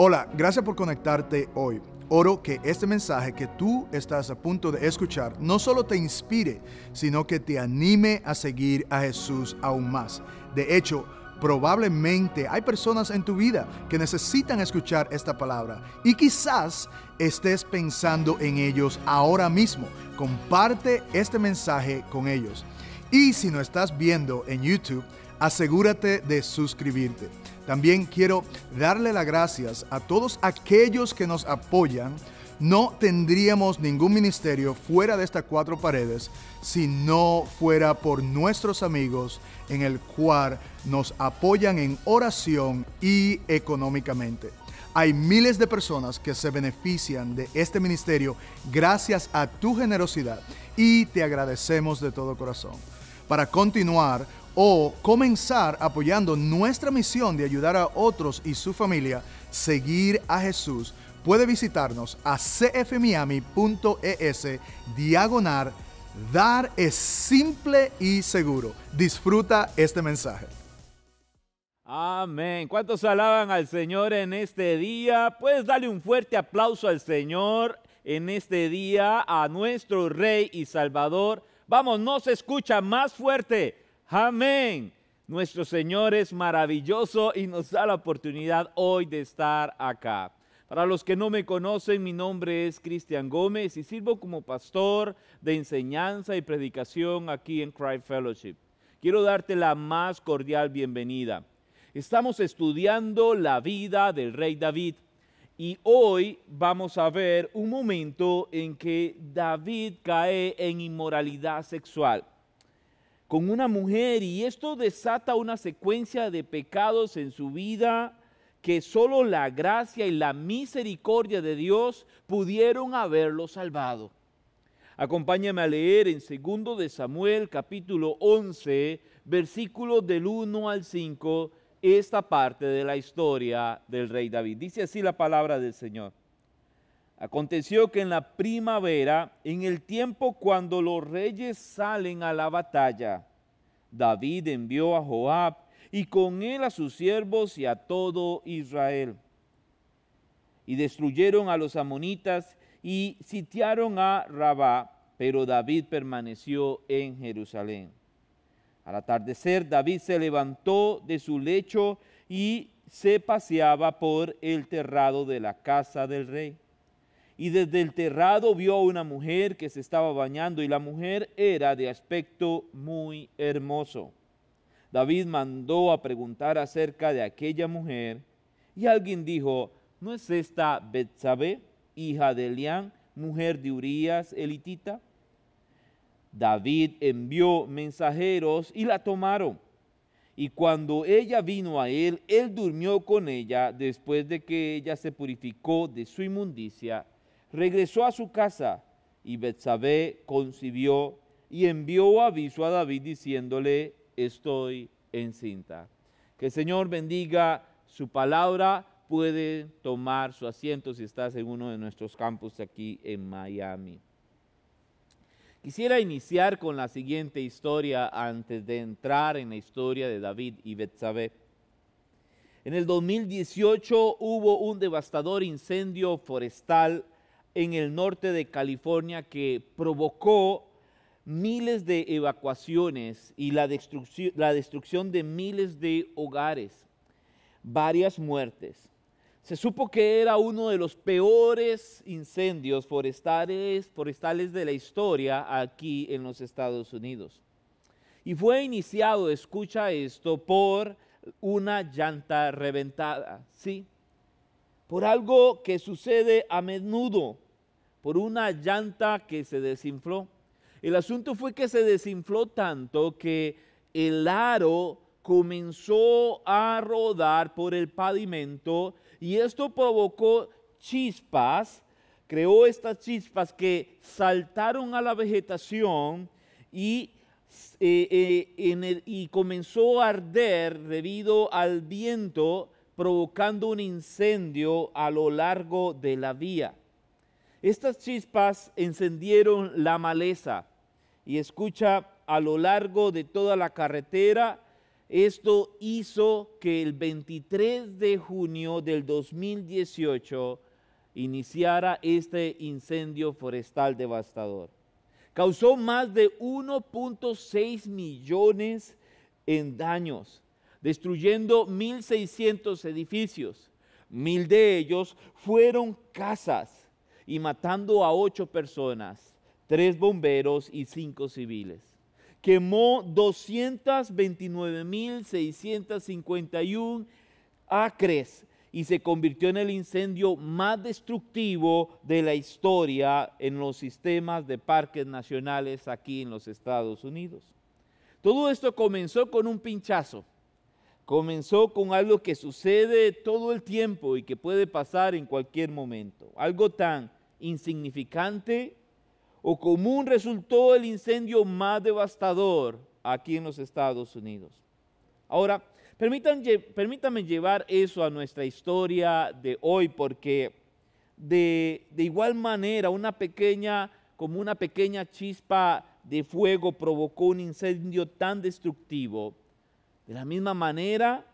Hola, gracias por conectarte hoy. Oro que este mensaje que tú estás a punto de escuchar no solo te inspire, sino que te anime a seguir a Jesús aún más. De hecho, probablemente hay personas en tu vida que necesitan escuchar esta palabra y quizás estés pensando en ellos ahora mismo. Comparte este mensaje con ellos. Y si no estás viendo en YouTube, asegúrate de suscribirte. También quiero darle las gracias a todos aquellos que nos apoyan. No tendríamos ningún ministerio fuera de estas cuatro paredes si no fuera por nuestros amigos en el cual nos apoyan en oración y económicamente. Hay miles de personas que se benefician de este ministerio gracias a tu generosidad y te agradecemos de todo corazón. Para continuar o comenzar apoyando nuestra misión de ayudar a otros y su familia seguir a Jesús, puede visitarnos a cfmiami.es/dar es simple y seguro. Disfruta este mensaje. Amén. ¿Cuántos alaban al Señor en este día? Puedes darle un fuerte aplauso al Señor en este día, a nuestro Rey y Salvador. Vamos, no se escucha más fuerte. Amén. Nuestro Señor es maravilloso y nos da la oportunidad hoy de estar acá. Para los que no me conocen, mi nombre es Cristian Gómez y sirvo como pastor de enseñanza y predicación aquí en Christ Fellowship. Quiero darte la más cordial bienvenida. Estamos estudiando la vida del rey David y hoy vamos a ver un momento en que David cae en inmoralidad sexual con una mujer, y esto desata una secuencia de pecados en su vida que solo la gracia y la misericordia de Dios pudieron haberlo salvado. Acompáñame a leer en 2 de Samuel capítulo 11, versículos del 1 al 5, esta parte de la historia del rey David. Dice así la palabra del Señor. Aconteció que en la primavera, en el tiempo cuando los reyes salen a la batalla, David envió a Joab y con él a sus siervos y a todo Israel. Y destruyeron a los amonitas y sitiaron a Rabá, pero David permaneció en Jerusalén. Al atardecer, David se levantó de su lecho y se paseaba por el terrado de la casa del rey. Y desde el terrado vio a una mujer que se estaba bañando, y la mujer era de aspecto muy hermoso. David mandó a preguntar acerca de aquella mujer, y alguien dijo: ¿no es esta Betsabé, hija de Elián, mujer de Urías elitita? David envió mensajeros y la tomaron. Y cuando ella vino a él, él durmió con ella. Después de que ella se purificó de su inmundicia, regresó a su casa, y Betsabé concibió y envió aviso a David diciéndole: estoy encinta. Que el Señor bendiga su palabra. Puede tomar su asiento si estás en uno de nuestros campus aquí en Miami. Quisiera iniciar con la siguiente historia antes de entrar en la historia de David y Betsabé. En el 2018 hubo un devastador incendio forestal en el norte de California que provocó miles de evacuaciones y la destrucción de miles de hogares, varias muertes. Se supo que era uno de los peores incendios forestales de la historia aquí en los Estados Unidos. Y fue iniciado, escucha esto, por una llanta reventada, ¿sí? Por algo que sucede a menudo, por una llanta que se desinfló. El asunto fue que se desinfló tanto que el aro comenzó a rodar por el pavimento, y esto provocó chispas, creó estas chispas que saltaron a la vegetación y comenzó a arder debido al viento, provocando un incendio a lo largo de la vía. Estas chispas encendieron la maleza, y escucha, a lo largo de toda la carretera esto hizo que el 23 de junio del 2018 iniciara este incendio forestal devastador. Causó más de 1.6 millones en daños, destruyendo 1.600 edificios. 1.000 de ellos fueron casas y matando a 8 personas, 3 bomberos y 5 civiles. Quemó 229.651 acres y se convirtió en el incendio más destructivo de la historia en los sistemas de parques nacionales aquí en los Estados Unidos. Todo esto comenzó con un pinchazo. Comenzó con algo que sucede todo el tiempo y que puede pasar en cualquier momento. Algo tan insignificante o común resultó el incendio más devastador aquí en los Estados Unidos. Ahora, permítame llevar eso a nuestra historia de hoy, porque de igual manera como una pequeña chispa de fuego provocó un incendio tan destructivo. De la misma manera,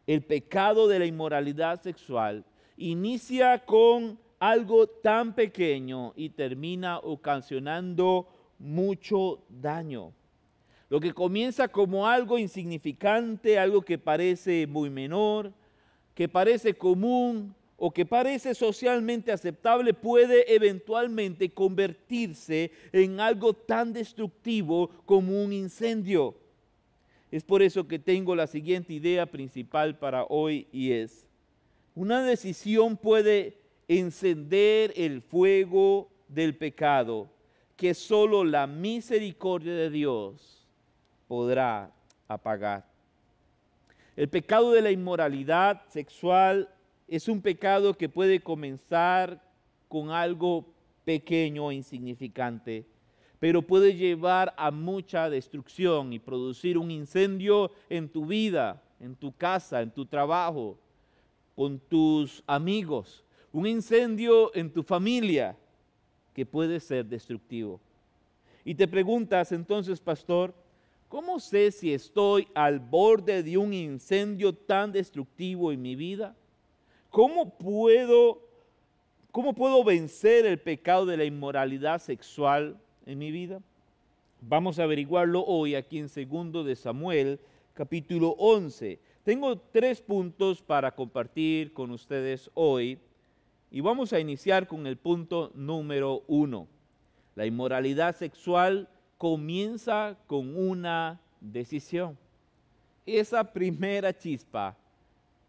el pecado de la inmoralidad sexual inicia con algo tan pequeño y termina ocasionando mucho daño. Lo que comienza como algo insignificante, algo que parece muy menor, que parece común o que parece socialmente aceptable, puede eventualmente convertirse en algo tan destructivo como un incendio. Es por eso que tengo la siguiente idea principal para hoy, y es: una decisión puede encender el fuego del pecado que solo la misericordia de Dios podrá apagar. El pecado de la inmoralidad sexual es un pecado que puede comenzar con algo pequeño e insignificante, pero puede llevar a mucha destrucción y producir un incendio en tu vida, en tu casa, en tu trabajo, con tus amigos, un incendio en tu familia que puede ser destructivo. Y te preguntas entonces, pastor, ¿cómo sé si estoy al borde de un incendio tan destructivo en mi vida? ¿Cómo puedo vencer el pecado de la inmoralidad sexual en mi vida? Vamos a averiguarlo hoy aquí en 2 de Samuel, capítulo 11. Tengo 3 puntos para compartir con ustedes hoy y vamos a iniciar con el punto número 1. La inmoralidad sexual comienza con una decisión. Esa primera chispa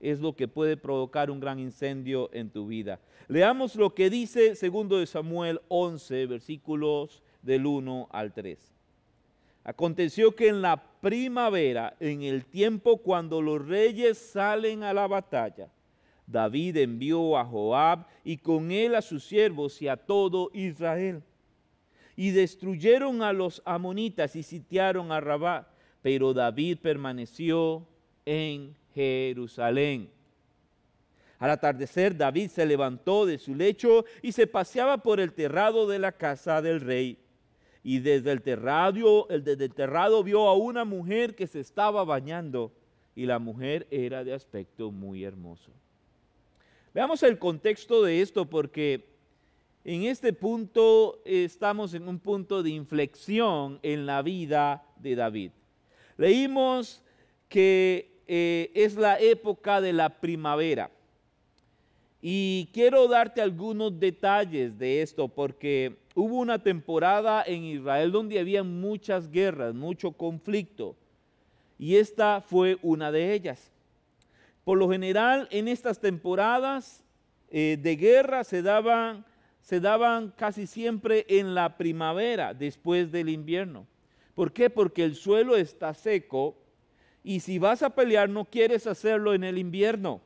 es lo que puede provocar un gran incendio en tu vida. Leamos lo que dice 2 de Samuel 11, versículos del 1 al 3. Aconteció que en la primavera, en el tiempo cuando los reyes salen a la batalla, David envió a Joab y con él a sus siervos y a todo Israel. Y destruyeron a los amonitas y sitiaron a Rabá, pero David permaneció en Jerusalén. Al atardecer, David se levantó de su lecho y se paseaba por el terrado de la casa del rey. Y desde el terrado vio a una mujer que se estaba bañando, y la mujer era de aspecto muy hermoso. Veamos el contexto de esto, porque en este punto estamos en un punto de inflexión en la vida de David. Leímos que es la época de la primavera. Y quiero darte algunos detalles de esto, porque hubo una temporada en Israel donde había muchas guerras, mucho conflicto, y esta fue una de ellas. Por lo general, en estas temporadas de guerra se daban casi siempre en la primavera, después del invierno. ¿Por qué? Porque el suelo está seco, y si vas a pelear no quieres hacerlo en el invierno.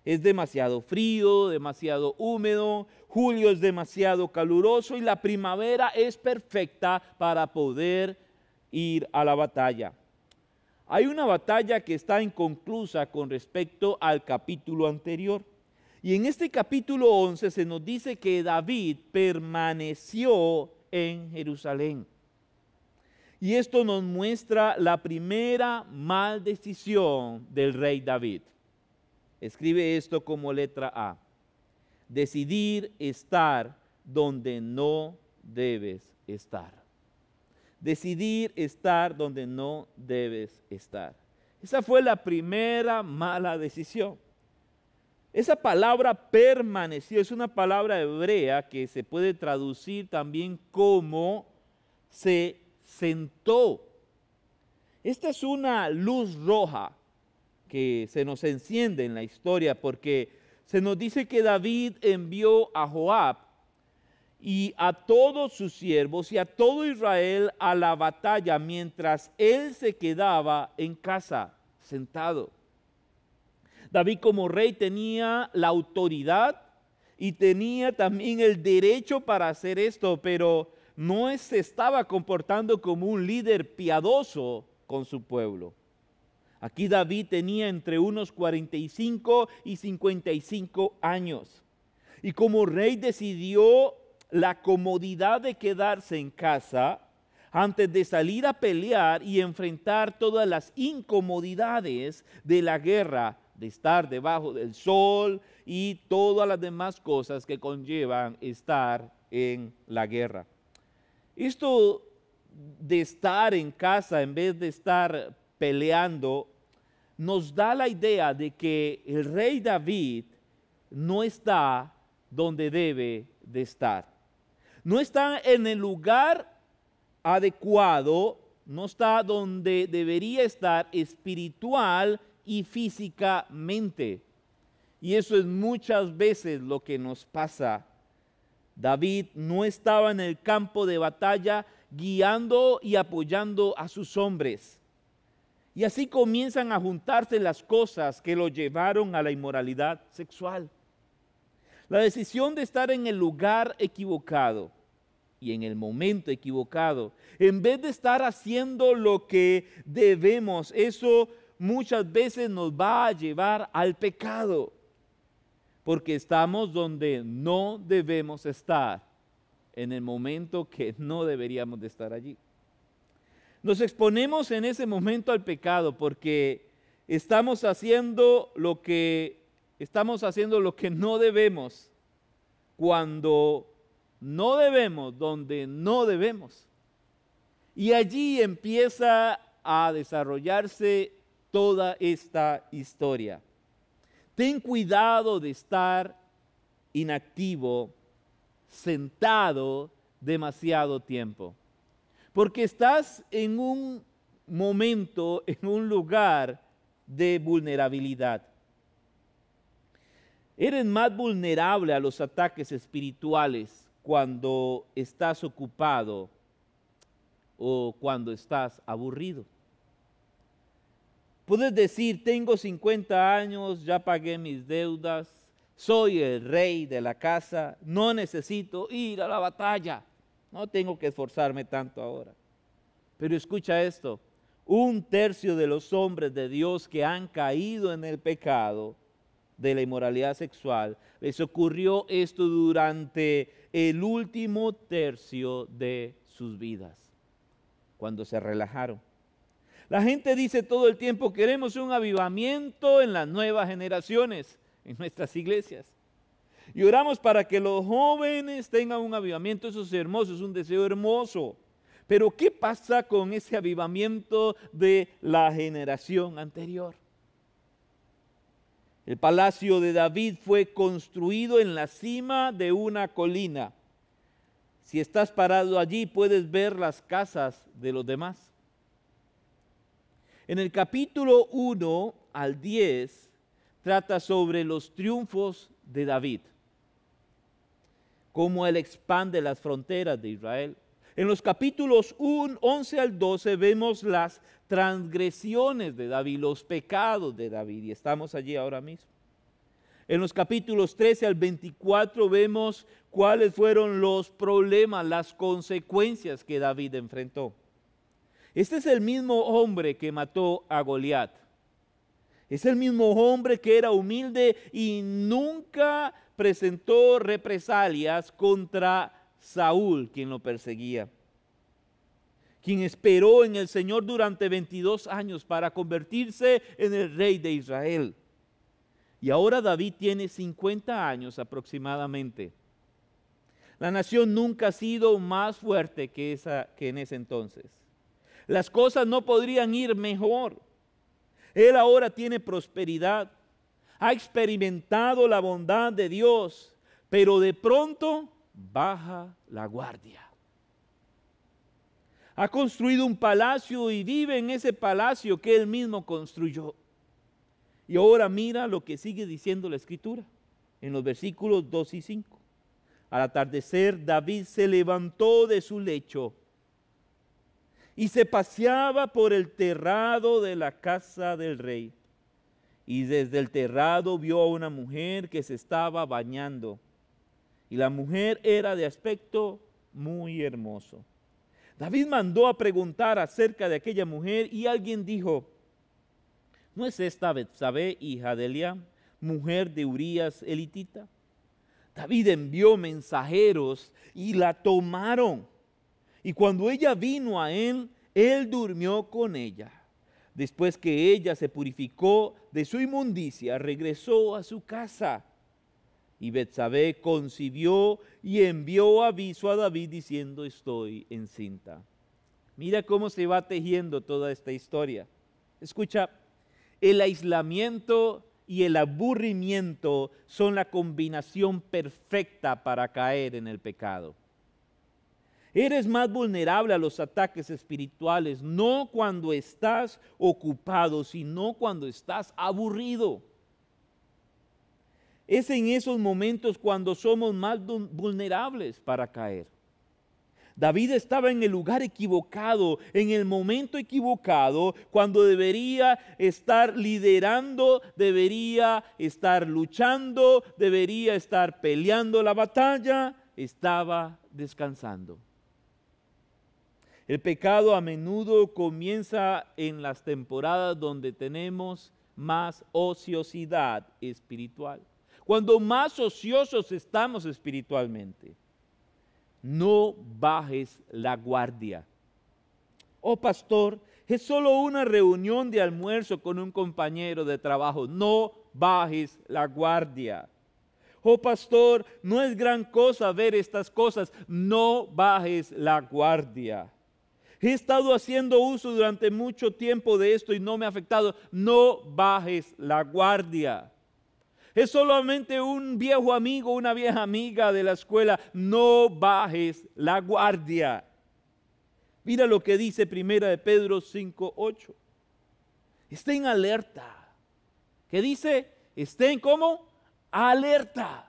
Es demasiado frío, demasiado húmedo, julio es demasiado caluroso y la primavera es perfecta para poder ir a la batalla. Hay una batalla que está inconclusa con respecto al capítulo anterior. Y en este capítulo 11 se nos dice que David permaneció en Jerusalén. Y esto nos muestra la primera mal decisión del rey David. Escribe esto como letra A. Decidir estar donde no debes estar. Decidir estar donde no debes estar. Esa fue la primera mala decisión. Esa palabra permaneció, es una palabra hebrea que se puede traducir también como se sentó. Esta es una luz roja que se nos enciende en la historia porque se nos dice que David envió a Joab y a todos sus siervos y a todo Israel a la batalla mientras él se quedaba en casa, sentado. David como rey tenía la autoridad y tenía también el derecho para hacer esto, pero no se estaba comportando como un líder piadoso con su pueblo. Aquí David tenía entre unos 45 y 55 años. Y como rey decidió la comodidad de quedarse en casa antes de salir a pelear y enfrentar todas las incomodidades de la guerra, de estar debajo del sol y todas las demás cosas que conllevan estar en la guerra. Esto de estar en casa en vez de estar peleando nos da la idea de que el rey David no está donde debe de estar. No está en el lugar adecuado, no está donde debería estar espiritual y físicamente. Y eso es muchas veces lo que nos pasa. David no estaba en el campo de batalla guiando y apoyando a sus hombres. Y así comienzan a juntarse las cosas que lo llevaron a la inmoralidad sexual. La decisión de estar en el lugar equivocado y en el momento equivocado, en vez de estar haciendo lo que debemos, eso muchas veces nos va a llevar al pecado, porque estamos donde no debemos estar, en el momento que no deberíamos de estar allí. Nos exponemos en ese momento al pecado porque estamos haciendo lo que no debemos, cuando no debemos, donde no debemos. Y allí empieza a desarrollarse toda esta historia. Ten cuidado de estar inactivo, sentado demasiado tiempo, porque estás en un momento, en un lugar de vulnerabilidad. Eres más vulnerable a los ataques espirituales cuando estás ocupado o cuando estás aburrido. Puedes decir, tengo 50 años, ya pagué mis deudas, soy el rey de la casa, no necesito ir a la batalla, no tengo que esforzarme tanto ahora. Pero escucha esto, 1/3 de los hombres de Dios que han caído en el pecado de la inmoralidad sexual, les ocurrió esto durante el último tercio de sus vidas, cuando se relajaron. La gente dice todo el tiempo, queremos un avivamiento en las nuevas generaciones, en nuestras iglesias. Y oramos para que los jóvenes tengan un avivamiento, eso es hermoso, es un deseo hermoso. Pero ¿qué pasa con ese avivamiento de la generación anterior? El palacio de David fue construido en la cima de una colina. Si estás parado allí, puedes ver las casas de los demás. En el capítulo 1 al 10 trata sobre los triunfos de David, cómo él expande las fronteras de Israel. En los capítulos 11 al 12 vemos las transgresiones de David, los pecados de David, y estamos allí ahora mismo. En los capítulos 13 al 24 vemos cuáles fueron los problemas, las consecuencias que David enfrentó. Este es el mismo hombre que mató a Goliat. Es el mismo hombre que era humilde y nunca presentó represalias contra Saúl, quien lo perseguía. quien esperó en el Señor durante 22 años para convertirse en el rey de Israel. Y ahora David tiene 50 años aproximadamente. La nación nunca ha sido más fuerte que en ese entonces. Las cosas no podrían ir mejor. Él ahora tiene prosperidad, ha experimentado la bondad de Dios, pero de pronto baja la guardia. Ha construido un palacio y vive en ese palacio que él mismo construyó. Y ahora mira lo que sigue diciendo la Escritura en los versículos 2 y 5. Al atardecer, David se levantó de su lecho y se paseaba por el terrado de la casa del rey. Y desde el terrado vio a una mujer que se estaba bañando. Y la mujer era de aspecto muy hermoso. David mandó a preguntar acerca de aquella mujer y alguien dijo: ¿no es esta Betsabé, hija de Eliam, mujer de Urías elitita? David envió mensajeros y la tomaron. Y cuando ella vino a él, él durmió con ella. Después que ella se purificó de su inmundicia, regresó a su casa. Y Betsabé concibió y envió aviso a David diciendo: estoy encinta. Mira cómo se va tejiendo toda esta historia. Escucha, el aislamiento y el aburrimiento son la combinación perfecta para caer en el pecado. Eres más vulnerable a los ataques espirituales, no cuando estás ocupado, sino cuando estás aburrido. Es en esos momentos cuando somos más vulnerables para caer. David estaba en el lugar equivocado, en el momento equivocado, cuando debería estar liderando, debería estar luchando, debería estar peleando la batalla, estaba descansando. El pecado a menudo comienza en las temporadas donde tenemos más ociosidad espiritual. Cuando más ociosos estamos espiritualmente, no bajes la guardia. Oh pastor, es solo una reunión de almuerzo con un compañero de trabajo. No bajes la guardia. Oh pastor, no es gran cosa ver estas cosas. No bajes la guardia. He estado haciendo uso durante mucho tiempo de esto y no me ha afectado. No bajes la guardia. Es solamente un viejo amigo, una vieja amiga de la escuela. No bajes la guardia. Mira lo que dice 1 de Pedro 5:8. Estén alerta. ¿Qué dice? Estén como alerta.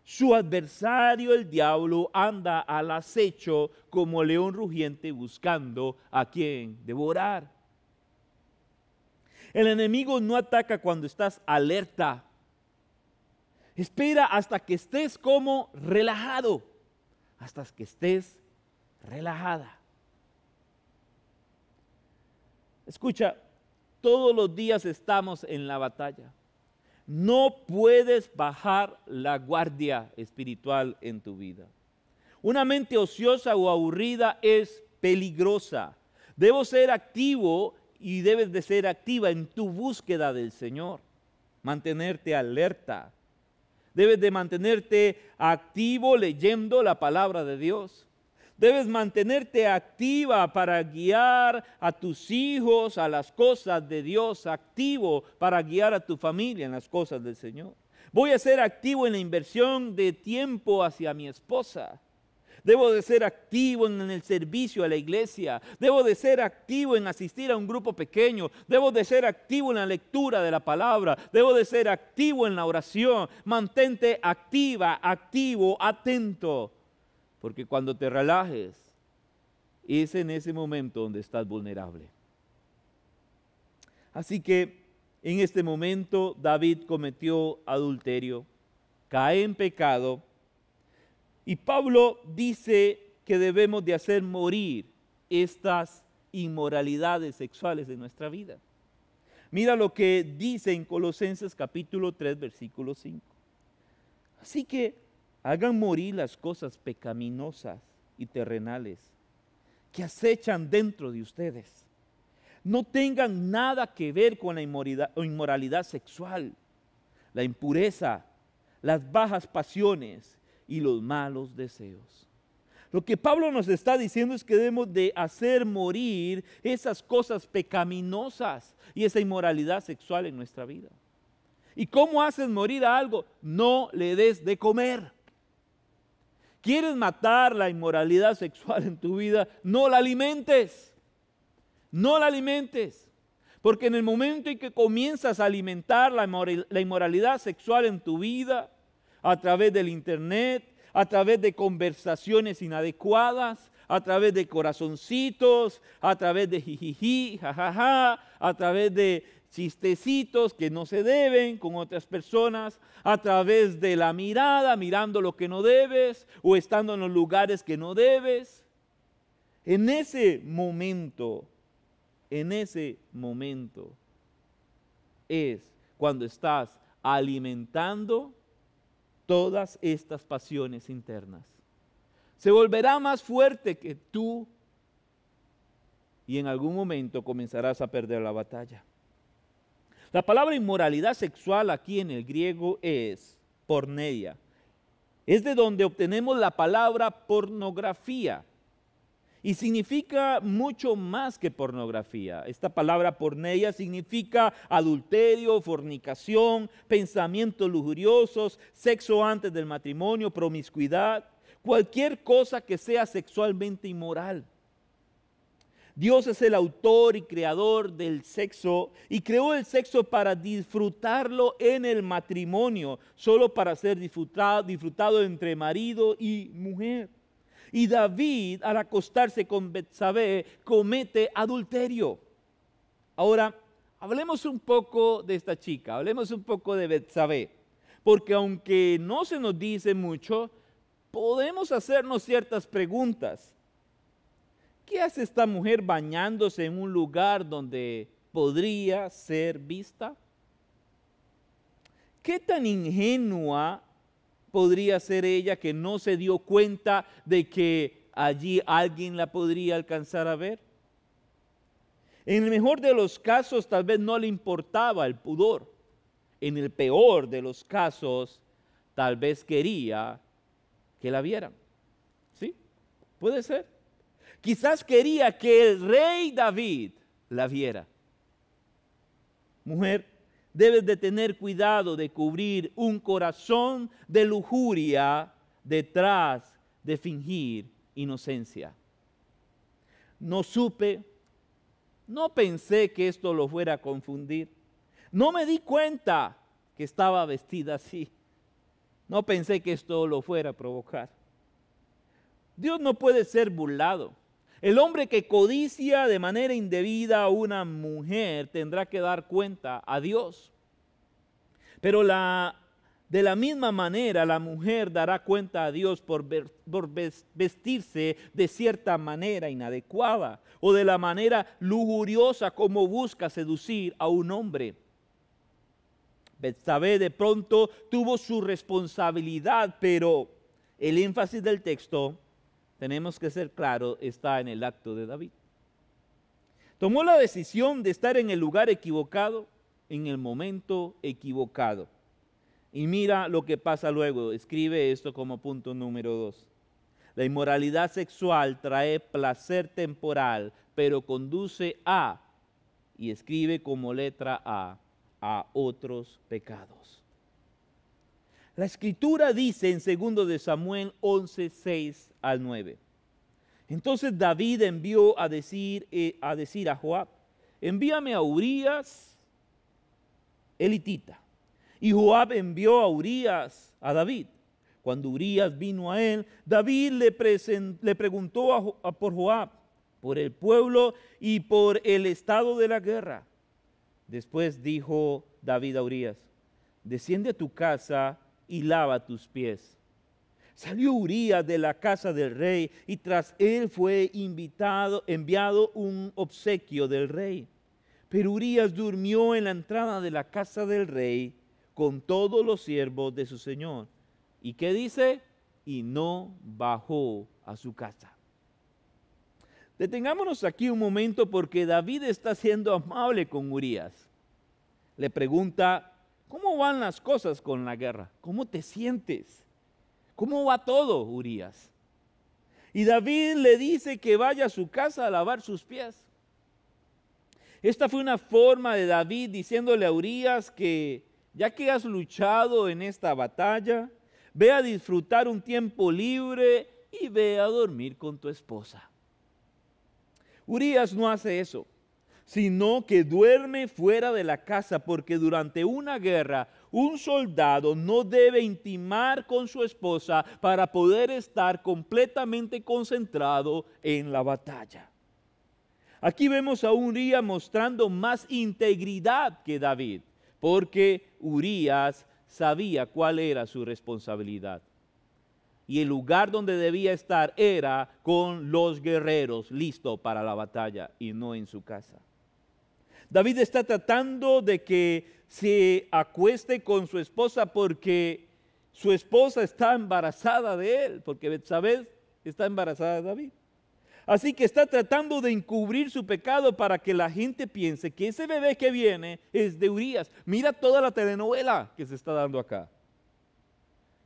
Su adversario, el diablo, anda al acecho como león rugiente buscando a quien devorar. El enemigo no ataca cuando estás alerta. Espera hasta que estés como relajado, hasta que estés relajada. Escucha, todos los días estamos en la batalla. No puedes bajar la guardia espiritual en tu vida. Una mente ociosa o aburrida es peligrosa. Debo ser activo y debes de ser activa en tu búsqueda del Señor. Mantenerte alerta. Debes de mantenerte activo leyendo la palabra de Dios. Debes mantenerte activa para guiar a tus hijos a las cosas de Dios, activo para guiar a tu familia en las cosas del Señor. Voy a ser activo en la inversión de tiempo hacia mi esposa. Debo de ser activo en el servicio a la iglesia. Debo de ser activo en asistir a un grupo pequeño. Debo de ser activo en la lectura de la palabra. Debo de ser activo en la oración. Mantente activa, activo, atento. Porque cuando te relajes, es en ese momento donde estás vulnerable. Así que en este momento David cometió adulterio, cae en pecado. Y Pablo dice que debemos de hacer morir estas inmoralidades sexuales de nuestra vida. Mira lo que dice en Colosenses capítulo 3, versículo 5. Así que hagan morir las cosas pecaminosas y terrenales que acechan dentro de ustedes no tengan nada que ver con la inmoralidad sexual, la impureza, las bajas pasiones y los malos deseos. Lo que Pablo nos está diciendo es que debemos de hacer morir esas cosas pecaminosas y esa inmoralidad sexual en nuestra vida. ¿Y cómo haces morir a algo? No le des de comer. ¿Quieres matar la inmoralidad sexual en tu vida? No la alimentes. No la alimentes. Porque en el momento en que comienzas a alimentar la inmoralidad sexual en tu vida, a través del internet, a través de conversaciones inadecuadas, a través de corazoncitos, a través de jijiji, jajaja, a través de chistecitos que no se deben con otras personas, a través de la mirada, mirando lo que no debes o estando en los lugares que no debes. En ese momento es cuando estás alimentando todas estas pasiones internas. Se volverá más fuerte que tú y en algún momento comenzarás a perder la batalla. La palabra inmoralidad sexual aquí en el griego es porneia. Es de donde obtenemos la palabra pornografía. Y significa mucho más que pornografía. Esta palabra porneia significa adulterio, fornicación, pensamientos lujuriosos, sexo antes del matrimonio, promiscuidad, cualquier cosa que sea sexualmente inmoral. Dios es el autor y creador del sexo y creó el sexo para disfrutarlo en el matrimonio, solo para ser disfrutado entre marido y mujer. Y David, al acostarse con Betsabé, comete adulterio. Ahora, hablemos un poco de esta chica, hablemos un poco de Betsabé, porque aunque no se nos dice mucho, podemos hacernos ciertas preguntas. ¿Qué hace esta mujer bañándose en un lugar donde podría ser vista? ¿Qué tan ingenua podría ser ella que no se dio cuenta de que allí alguien la podría alcanzar a ver? En el mejor de los casos tal vez no le importaba el pudor. En el peor de los casos tal vez quería que la vieran. ¿Sí? Puede ser. Quizás quería que el rey David la viera. Mujer, debes de tener cuidado de cubrir un corazón de lujuria detrás de fingir inocencia. No supe, no pensé que esto lo fuera a confundir. No me di cuenta que estaba vestida así. No pensé que esto lo fuera a provocar. Dios no puede ser burlado. El hombre que codicia de manera indebida a una mujer tendrá que dar cuenta a Dios. Pero de la misma manera la mujer dará cuenta a Dios por vestirse de cierta manera inadecuada o de la manera lujuriosa como busca seducir a un hombre. Betsabé de pronto tuvo su responsabilidad, pero el énfasis del texto, tenemos que ser claros, está en el acto de David. Tomó la decisión de estar en el lugar equivocado, en el momento equivocado. Y mira lo que pasa luego. Escribe esto como punto número 2. La inmoralidad sexual trae placer temporal, pero conduce y escribe como letra a otros pecados. La Escritura dice en 2 de Samuel 11, 6 al 9. Entonces David envió a decir a Joab, envíame a Urías, elitita. Y Joab envió a Urías a David. Cuando Urías vino a él, David le preguntó por Joab, por el pueblo y por el estado de la guerra. Después dijo David a Urías, desciende a tu casa y lava tus pies. Salió Urías de la casa del rey y tras él fue enviado un obsequio del rey. Pero Urías durmió en la entrada de la casa del rey con todos los siervos de su señor. ¿Y qué dice? Y no bajó a su casa. Detengámonos aquí un momento porque David está siendo amable con Urías. Le pregunta, ¿cómo van las cosas con la guerra? ¿Cómo te sientes? ¿Cómo va todo, Urías? Y David le dice que vaya a su casa a lavar sus pies. Esta fue una forma de David diciéndole a Urías que ya que has luchado en esta batalla, ve a disfrutar un tiempo libre y ve a dormir con tu esposa. Urías no hace eso, sino que duerme fuera de la casa, porque durante una guerra un soldado no debe intimar con su esposa para poder estar completamente concentrado en la batalla. Aquí vemos a Urías mostrando más integridad que David, porque Urías sabía cuál era su responsabilidad. Y el lugar donde debía estar era con los guerreros, listo para la batalla, y no en su casa. David está tratando de que se acueste con su esposa porque su esposa está embarazada de él, porque Betsabé está embarazada de David. Así que está tratando de encubrir su pecado para que la gente piense que ese bebé que viene es de Urías. Mira toda la telenovela que se está dando acá.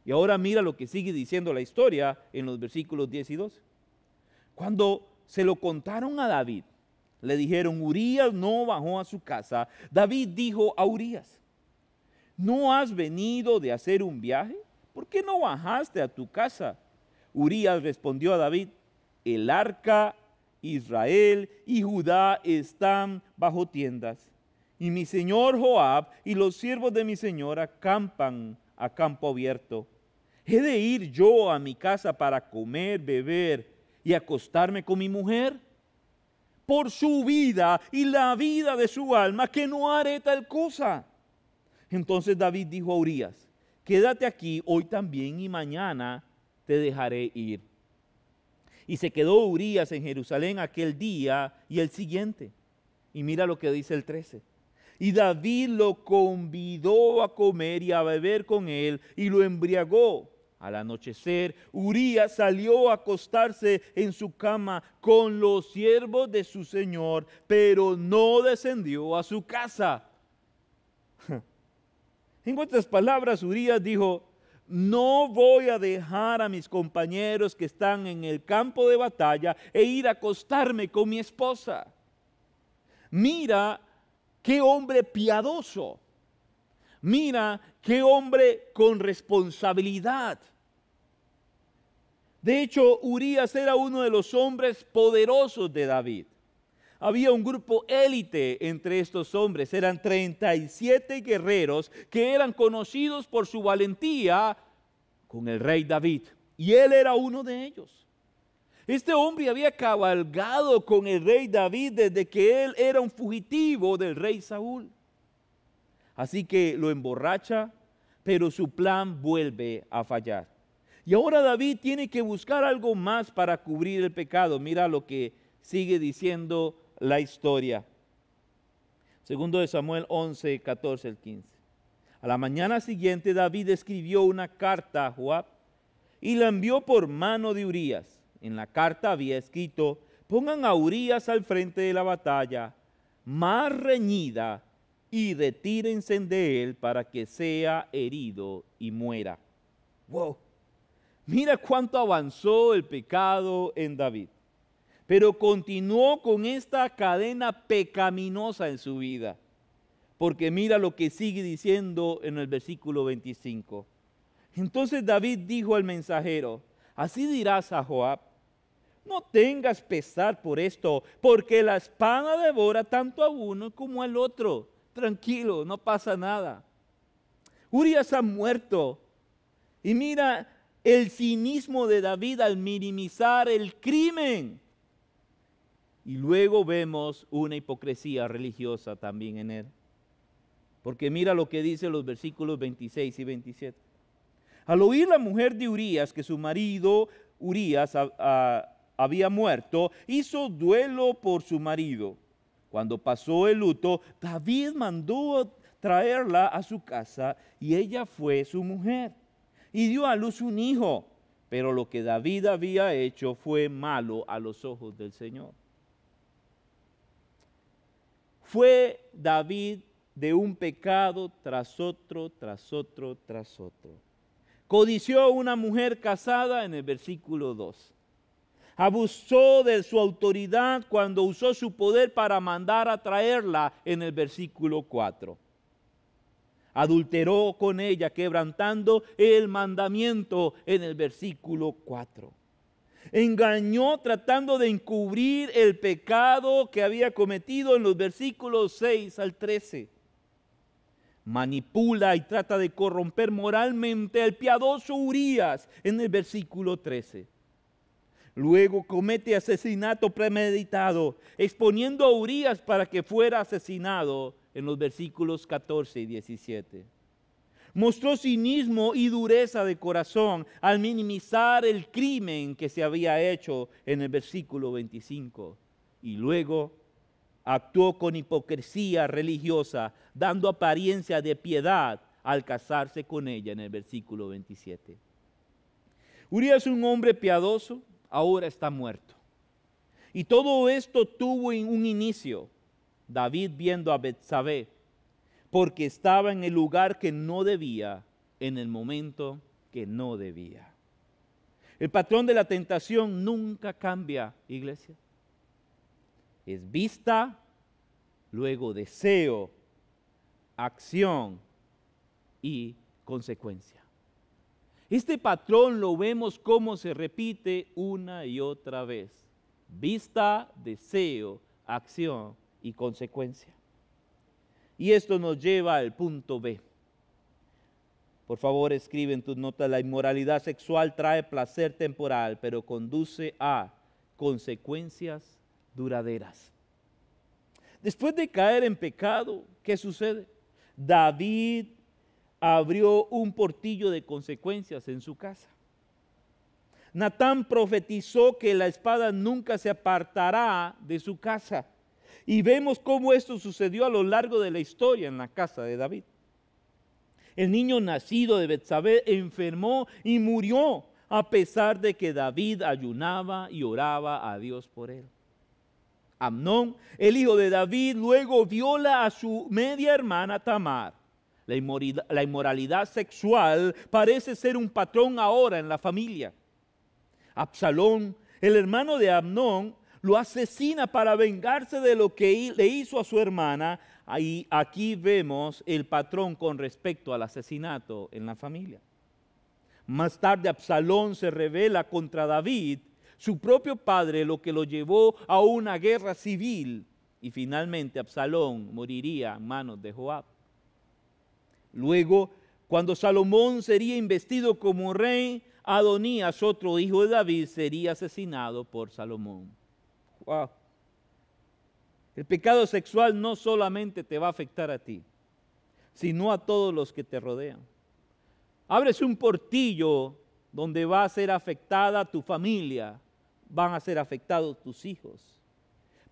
Y ahora mira lo que sigue diciendo la historia en los versículos 10 y 12. Cuando se lo contaron a David, le dijeron, Urías no bajó a su casa. David dijo a Urías, ¿no has venido de hacer un viaje? ¿Por qué no bajaste a tu casa? Urías respondió a David, el arca, Israel y Judá están bajo tiendas, y mi señor Joab y los siervos de mi señor acampan a campo abierto. ¿He de ir yo a mi casa para comer, beber y acostarme con mi mujer? Por su vida y la vida de su alma, que no haré tal cosa. Entonces David dijo a Urías, quédate aquí hoy también y mañana te dejaré ir. Y se quedó Urías en Jerusalén aquel día y el siguiente. Y mira lo que dice el 13. Y David lo convidó a comer y a beber con él y lo embriagó. Al anochecer, Urías salió a acostarse en su cama con los siervos de su señor, pero no descendió a su casa. En otras palabras, Urías dijo, no voy a dejar a mis compañeros que están en el campo de batalla e ir a acostarme con mi esposa. Mira qué hombre piadoso. Mira qué hombre con responsabilidad. De hecho, Urías era uno de los hombres poderosos de David. Había un grupo élite entre estos hombres. Eran 37 guerreros que eran conocidos por su valentía con el rey David. Y él era uno de ellos. Este hombre había cabalgado con el rey David desde que él era un fugitivo del rey Saúl. Así que lo emborracha, pero su plan vuelve a fallar. Y ahora David tiene que buscar algo más para cubrir el pecado. Mira lo que sigue diciendo la historia. Segundo de Samuel 11, 14 al 15. A la mañana siguiente David escribió una carta a Joab y la envió por mano de Urías. En la carta había escrito, pongan a Urías al frente de la batalla, más reñida, y retírense de él para que sea herido y muera. ¡Wow! Mira cuánto avanzó el pecado en David. Pero continuó con esta cadena pecaminosa en su vida. Porque mira lo que sigue diciendo en el versículo 25. Entonces David dijo al mensajero, así dirás a Joab, no tengas pesar por esto, porque la espada devora tanto a uno como al otro. Tranquilo, no pasa nada. Urías ha muerto. Y mira el cinismo de David al minimizar el crimen. Y luego vemos una hipocresía religiosa también en él. Porque mira lo que dice los versículos 26 y 27. Al oír la mujer de Urías que su marido Urías había muerto, hizo duelo por su marido. Cuando pasó el luto, David mandó traerla a su casa y ella fue su mujer. Y dio a luz un hijo, pero lo que David había hecho fue malo a los ojos del Señor. fue David de un pecado tras otro, tras otro, tras otro. Codició a una mujer casada en el versículo 2. Abusó de su autoridad cuando usó su poder para mandar a traerla en el versículo 4. Adulteró con ella, quebrantando el mandamiento en el versículo 4. Engañó tratando de encubrir el pecado que había cometido en los versículos 6 al 13. Manipula y trata de corromper moralmente al piadoso Urías en el versículo 13. Luego comete asesinato premeditado, exponiendo a Urías para que fuera asesinado en los versículos 14 y 17. Mostró cinismo y dureza de corazón al minimizar el crimen que se había hecho en el versículo 25. Y luego actuó con hipocresía religiosa, dando apariencia de piedad al casarse con ella en el versículo 27. Urías, un hombre piadoso, ahora está muerto. Y todo esto tuvo un inicio. David viendo a Betsabé, porque estaba en el lugar que no debía, en el momento que no debía. El patrón de la tentación nunca cambia, iglesia. Es vista, luego deseo, acción y consecuencia. Este patrón lo vemos como se repite una y otra vez. Vista, deseo, acción y consecuencia. Y esto nos lleva al punto B. Por favor, escribe en tus notas: la inmoralidad sexual trae placer temporal, pero conduce a consecuencias duraderas. Después de caer en pecado, ¿qué sucede? David abrió un portillo de consecuencias en su casa. Natán profetizó que la espada nunca se apartará de su casa. Y vemos cómo esto sucedió a lo largo de la historia en la casa de David. El niño nacido de Betsabé enfermó y murió, a pesar de que David ayunaba y oraba a Dios por él. Amnón, el hijo de David, luego viola a su media hermana Tamar. La inmoralidad sexual parece ser un patrón ahora en la familia. Absalón, el hermano de Amnón, lo asesina para vengarse de lo que le hizo a su hermana. Ahí, aquí vemos el patrón con respecto al asesinato en la familia. Más tarde Absalón se rebela contra David, su propio padre, lo que lo llevó a una guerra civil. Y finalmente Absalón moriría en manos de Joab. Luego, cuando Salomón sería investido como rey, Adonías, otro hijo de David, sería asesinado por Salomón. Wow. El pecado sexual no solamente te va a afectar a ti, sino a todos los que te rodean. Abres un portillo donde va a ser afectada tu familia, van a ser afectados tus hijos.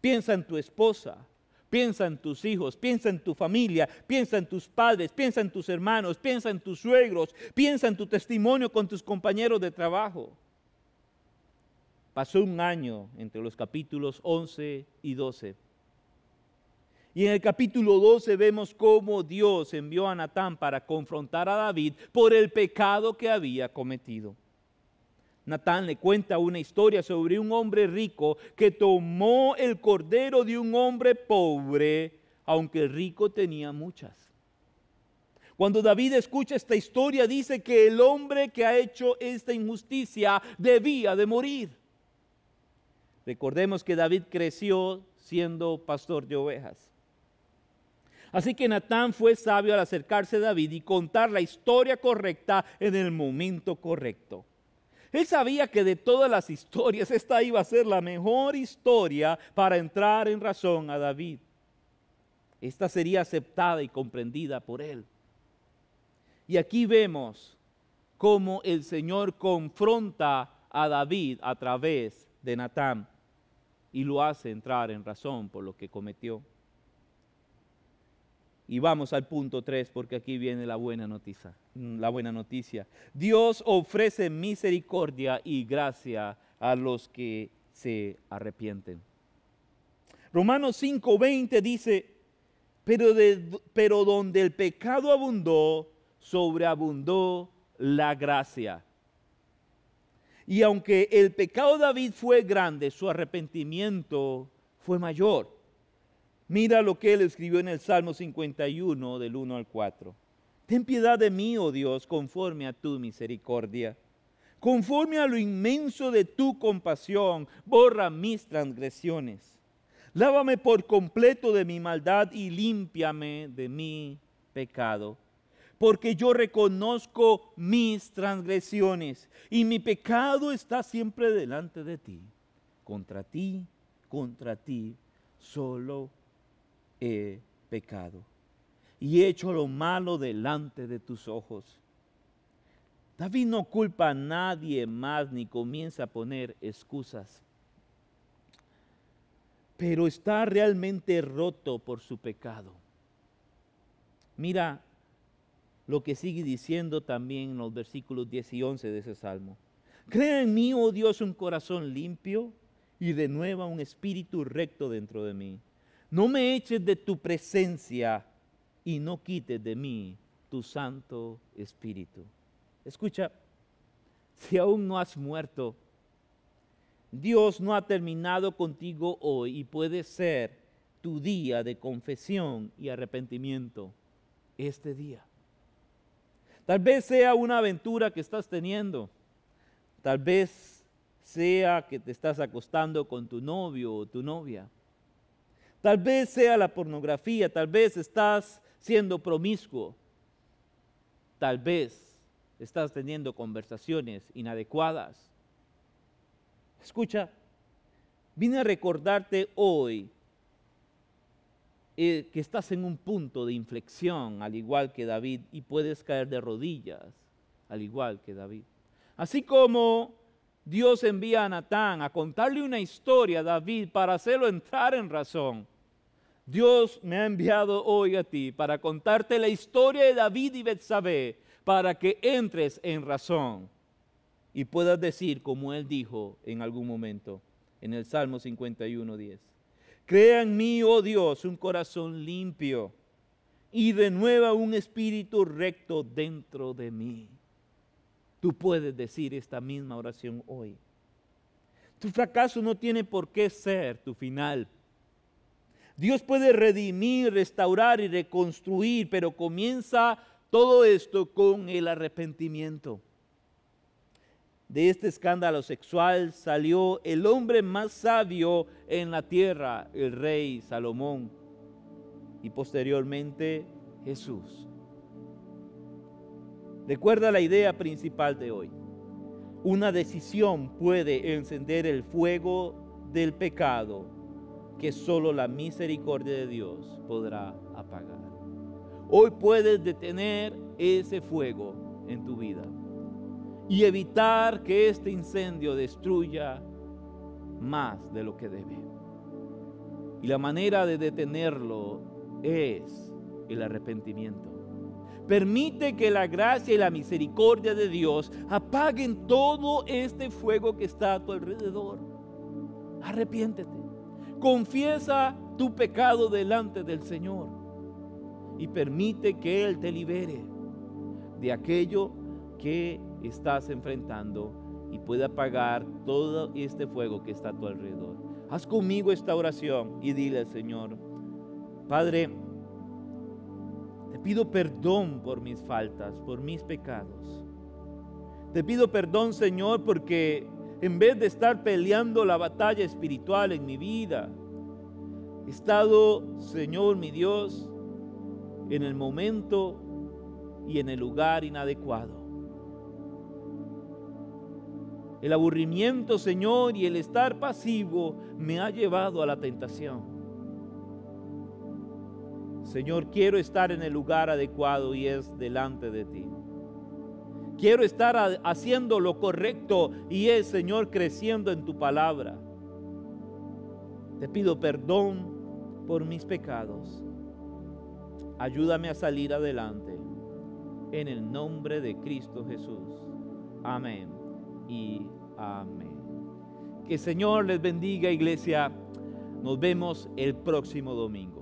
Piensa en tu esposa, piensa en tus hijos, piensa en tu familia, piensa en tus padres, piensa en tus hermanos, piensa en tus suegros, piensa en tu testimonio con tus compañeros de trabajo. Pasó un año entre los capítulos 11 y 12. Y en el capítulo 12 vemos cómo Dios envió a Natán para confrontar a David por el pecado que había cometido. Natán le cuenta una historia sobre un hombre rico que tomó el cordero de un hombre pobre, aunque el rico tenía muchas. Cuando David escucha esta historia, dice que el hombre que ha hecho esta injusticia debía de morir. Recordemos que David creció siendo pastor de ovejas. Así que Natán fue sabio al acercarse a David y contar la historia correcta en el momento correcto. Él sabía que de todas las historias, esta iba a ser la mejor historia para entrar en razón a David. Esta sería aceptada y comprendida por él. Y aquí vemos cómo el Señor confronta a David a través de Natán y lo hace entrar en razón por lo que cometió. Y vamos al punto 3, porque aquí viene la buena noticia. Dios ofrece misericordia y gracia a los que se arrepienten. Romanos 5:20 dice: pero donde el pecado abundó, sobreabundó la gracia. Y aunque el pecado de David fue grande, su arrepentimiento fue mayor. Mira lo que él escribió en el Salmo 51, del 1 al 4. Ten piedad de mí, oh Dios, conforme a tu misericordia. Conforme a lo inmenso de tu compasión, borra mis transgresiones. Lávame por completo de mi maldad y límpiame de mi pecado. Porque yo reconozco mis transgresiones y mi pecado está siempre delante de ti. Contra ti, solo he pecado y he hecho lo malo delante de tus ojos. David no culpa a nadie más ni comienza a poner excusas, pero está realmente roto por su pecado. Mira lo que sigue diciendo también en los versículos 10 y 11 de ese salmo. Crea en mí, oh Dios, un corazón limpio y renueva un espíritu recto dentro de mí. No me eches de tu presencia y no quites de mí tu Santo Espíritu. Escucha, si aún no has muerto, Dios no ha terminado contigo hoy y puede ser tu día de confesión y arrepentimiento este día. Tal vez sea una aventura que estás teniendo. Tal vez sea que te estás acostando con tu novio o tu novia. Tal vez sea la pornografía. Tal vez estás siendo promiscuo. Tal vez estás teniendo conversaciones inadecuadas. Escucha, vine a recordarte hoy que estás en un punto de inflexión, al igual que David, y puedes caer de rodillas, al igual que David. Así como Dios envía a Natán a contarle una historia a David para hacerlo entrar en razón, Dios me ha enviado hoy a ti para contarte la historia de David y Betsabé, para que entres en razón y puedas decir, como él dijo en algún momento, en el Salmo 51:10. Crea en mí, oh Dios, un corazón limpio y renueva un espíritu recto dentro de mí. Tú puedes decir esta misma oración hoy. Tu fracaso no tiene por qué ser tu final. Dios puede redimir, restaurar y reconstruir, pero comienza todo esto con el arrepentimiento. De este escándalo sexual salió el hombre más sabio en la tierra, el rey Salomón, y posteriormente Jesús. Recuerda la idea principal de hoy. Una decisión puede encender el fuego del pecado que solo la misericordia de Dios podrá apagar. Hoy puedes detener ese fuego en tu vida y evitar que este incendio destruya más de lo que debe. Y la manera de detenerlo es el arrepentimiento. Permite que la gracia y la misericordia de Dios apaguen todo este fuego que está a tu alrededor. Arrepiéntete. Confiesa tu pecado delante del Señor y permite que Él te libere de aquello que estás enfrentando y pueda apagar todo este fuego que está a tu alrededor. Haz conmigo esta oración y dile al Señor: Padre, te pido perdón por mis faltas, por mis pecados. Te pido perdón, Señor, porque en vez de estar peleando la batalla espiritual en mi vida, he estado, Señor mi Dios, en el momento y en el lugar inadecuado. El aburrimiento, Señor, y el estar pasivo me ha llevado a la tentación. Señor, quiero estar en el lugar adecuado y es delante de ti. Quiero estar haciendo lo correcto y es, Señor, creciendo en tu palabra. Te pido perdón por mis pecados. Ayúdame a salir adelante. En el nombre de Cristo Jesús. Amén y amén. Que el Señor les bendiga, iglesia. Nos vemos el próximo domingo.